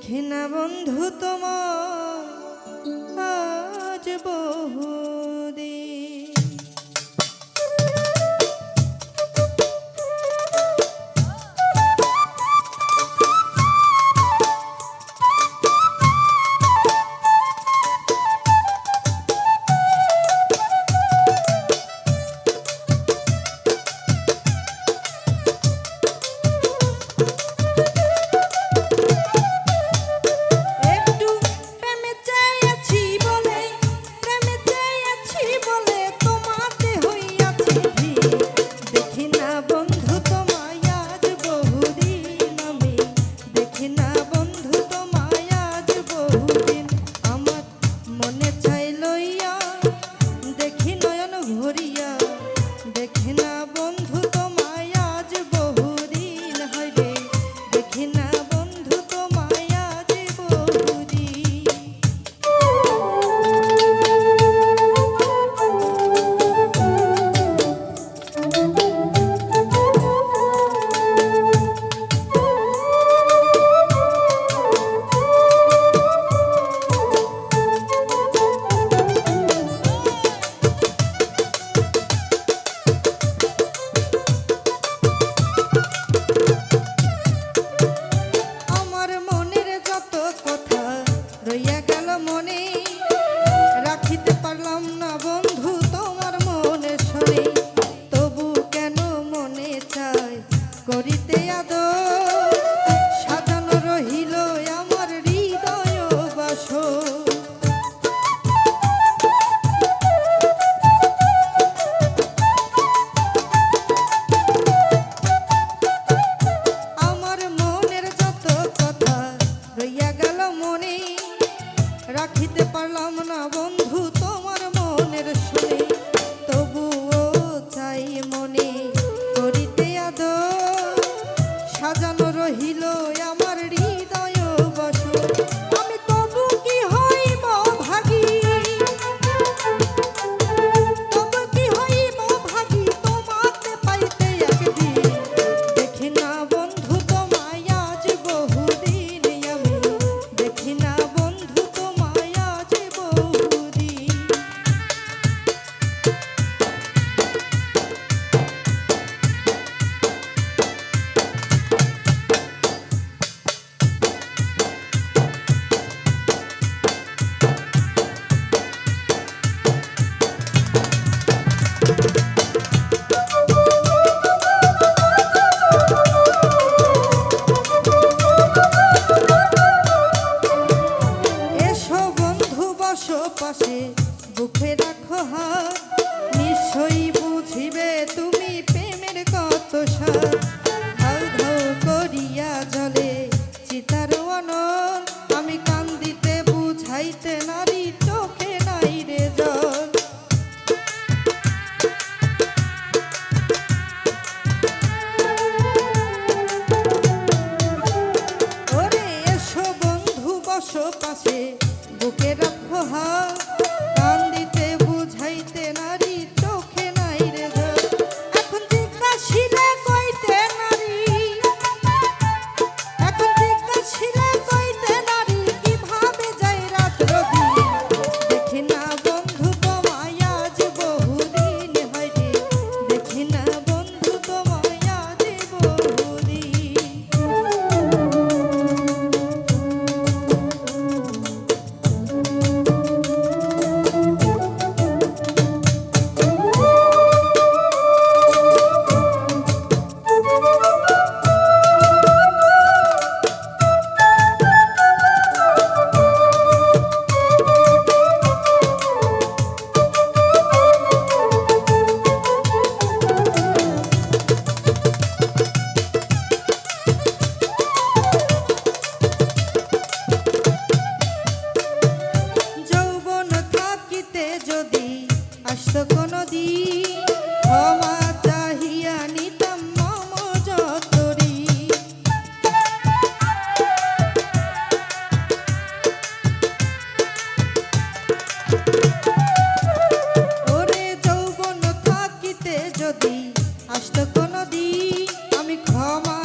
দেখি না বন্ধু তোমার আজ বহুদিন। রাখিতে পারলাম না বন্ধু তোমার মনের শুনে, তবুও চাই মনে করিতে আদর, সাজানো রহিল আমার হৃদয় বসর। আমি তবু কি হইব ভাগী, তবু কি হইব ভাগী তোমাকে পাইতে একদিন। দেখি না বন্ধু তোমায় আজ বহুদিন, আমি দেখি না বন্ধু তোমায় আজ বহুদিন। পাশে বুকে রাখো হাত, নিশ্চয়ই বুঝিবে তুমি প্রেমের কত স্বাদ। ধাউ ধাউ করিয়া জলে চিতার অনল, আমি কান্দিতে বুঝাইতে নারী চোখে নাই রে জল। ওরে এসো বন্ধু বসো পাশে বুকে রাখো হাত, কান্দিতে বুঝাইতে নারী চোখে নাই রে জল। এখন জিজ্ঞাসিলে কইতে নারী, এখন জিজ্ঞাসিলে কইতে নারী কিভাবে যায় রাত রবি। দেখি না বন্ধু তোমায় আজ বহুদিন, হয়রে দেখি না বন্ধু তোমায় আজ বহুদিন। যদি আসতো কোনদিন ক্ষমা চাহিয়া নিতাম মম যতরি। ওরে যৌবন থাকিতে যদি আসতো কোনদিন, আমি ক্ষমা